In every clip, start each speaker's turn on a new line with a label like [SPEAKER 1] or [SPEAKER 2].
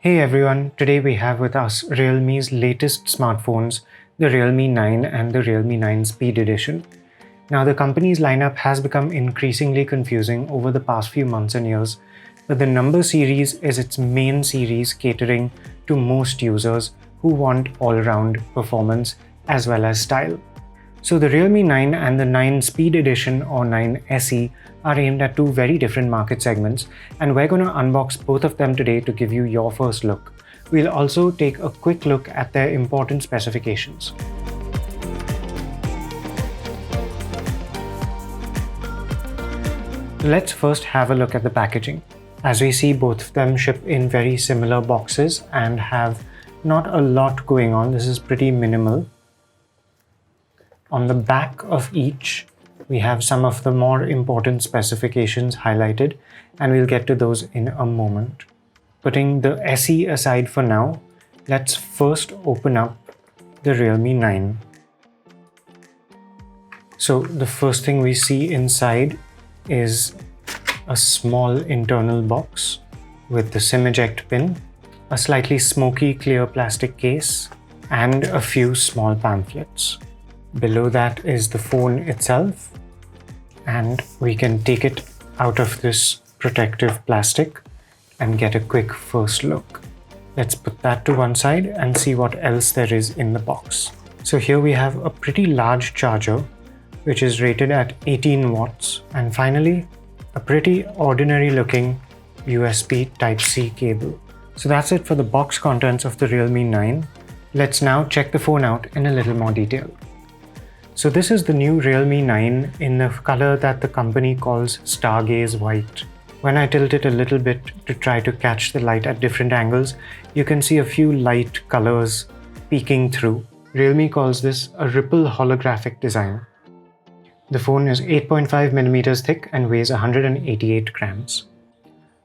[SPEAKER 1] Hey everyone, today we have with us Realme's latest smartphones, the Realme 9 and the Realme 9 Speed Edition. Now the company's lineup has become increasingly confusing over the past few months and years, but the number series is its main series catering to most users who want all-round performance as well as style. So the Realme 9 and the 9 Speed Edition or 9 SE are aimed at two very different market segments, and we're going to unbox both of them today to give you your first look. We'll also take a quick look at their important specifications. Let's first have a look at the packaging. As we see, both of them ship in very similar boxes and have not a lot going on. This is pretty minimal. On the back of each, we have some of the more important specifications highlighted, and we'll get to those in a moment. Putting the SE aside for now, let's first open up the Realme 9. So the first thing we see inside is a small internal box with the SIM eject pin, a slightly smoky clear plastic case, and a few small pamphlets. Below that is the phone itself, and we can take it out of this protective plastic and get a quick first look. Let's put that to one side and see what else there is in the box. So here we have a pretty large charger, which is rated at 18 watts, and finally a pretty ordinary looking USB Type-C cable. So that's it for the box contents of the Realme 9. Let's now check the phone out in a little more detail. So this is the new Realme 9 in the color that the company calls Stargaze White. When I tilt it a little bit to try to catch the light at different angles, you can see a few light colors peeking through. Realme calls this a ripple holographic design. The phone is 8.5 millimeters thick and weighs 188 grams.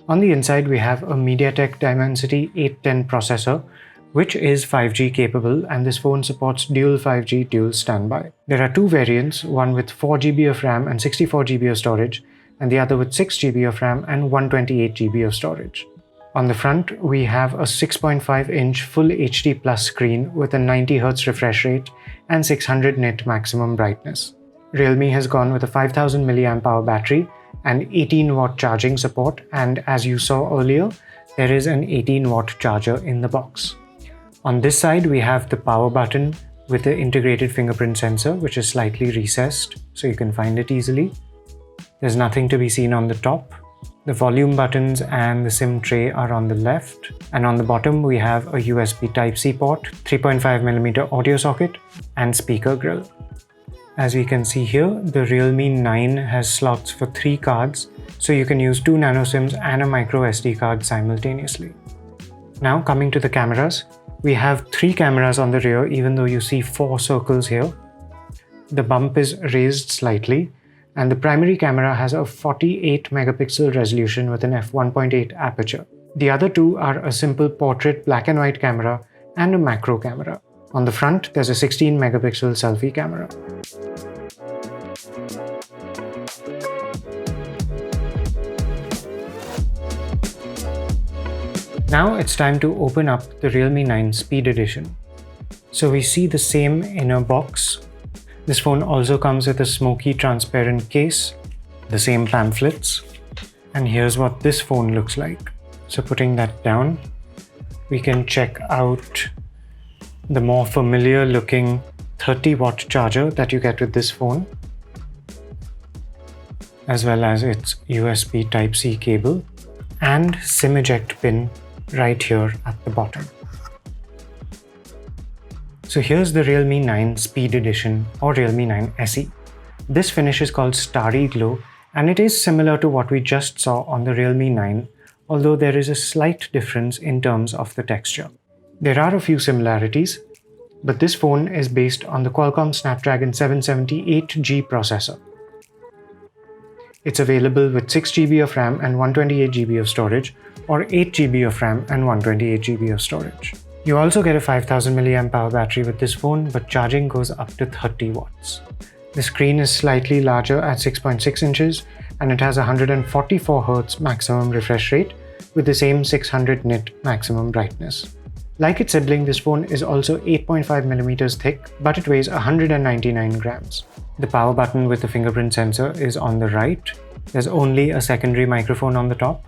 [SPEAKER 1] On the inside, we have a MediaTek Dimensity 810 processor, which is 5G capable, and this phone supports dual 5G dual standby. There are two variants, one with 4GB of RAM and 64GB of storage, and the other with 6GB of RAM and 128GB of storage. On the front, we have a 6.5-inch Full HD Plus screen with a 90Hz refresh rate and 600 nit maximum brightness. Realme has gone with a 5000 mAh battery and 18-watt charging support, and as you saw earlier, there is an 18-watt charger in the box. On this side, we have the power button with the integrated fingerprint sensor, which is slightly recessed, so you can find it easily. There's nothing to be seen on the top. The volume buttons and the SIM tray are on the left, and on the bottom we have a USB Type-C port, 3.5mm audio socket, and speaker grill. As we can see here, the Realme 9 has slots for 3 cards, so you can use 2 nano SIMs and a micro SD card simultaneously. Now coming to the cameras, we have 3 cameras on the rear, even though you see 4 circles here. The bump is raised slightly, and the primary camera has a 48 megapixel resolution with an f1.8 aperture. The other two are a simple portrait black and white camera and a macro camera. On the front, there's a 16 megapixel selfie camera. Now it's time to open up the Realme 9 Speed Edition. So we see the same inner box. This phone also comes with a smoky transparent case, the same pamphlets, and here's what this phone looks like. So putting that down, we can check out the more familiar looking 30-watt charger that you get with this phone, as well as its USB Type-C cable and SIM eject pin right here at the bottom. So here's the Realme 9 Speed Edition or Realme 9 SE. This finish is called Starry Glow, and it is similar to what we just saw on the Realme 9, although there is a slight difference in terms of the texture. There are a few similarities, but this phone is based on the Qualcomm Snapdragon 778G processor. It's available with 6GB of RAM and 128GB of storage, or 8GB of RAM and 128GB of storage. You also get a 5000 mAh battery with this phone, but charging goes up to 30 watts. The screen is slightly larger at 6.6 inches, and it has a 144Hz maximum refresh rate, with the same 600 nit maximum brightness. Like its sibling, this phone is also 8.5mm thick, but it weighs 199 grams. The power button with the fingerprint sensor is on the right. There's only a secondary microphone on the top.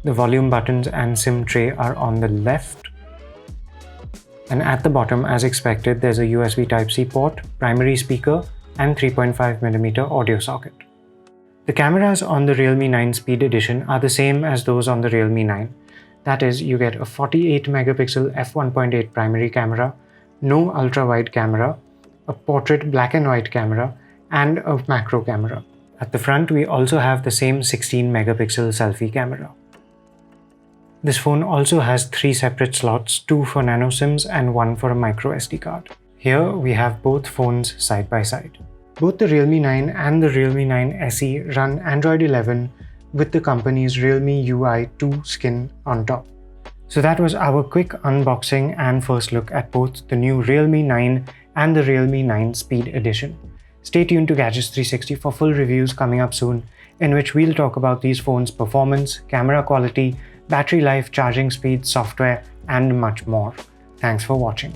[SPEAKER 1] The volume buttons and SIM tray are on the left. And at the bottom, as expected, there's a USB Type-C port, primary speaker, and 3.5mm audio socket. The cameras on the Realme 9 Speed Edition are the same as those on the Realme 9. That is, you get a 48-megapixel f1.8 primary camera, no ultra-wide camera, a portrait black and white camera, and a macro camera. At the front, we also have the same 16-megapixel selfie camera. This phone also has 3 separate slots, 2 for nano SIMs and 1 for a micro SD card. Here we have both phones side by side. Both the Realme 9 and the Realme 9 SE run Android 11 with the company's Realme UI 2 skin on top. So that was our quick unboxing and first look at both the new Realme 9 and the Realme 9 Speed Edition. Stay tuned to Gadgets 360 for full reviews coming up soon, in which we'll talk about these phones' performance, camera quality, battery life, charging speed, software, and much more. Thanks for watching.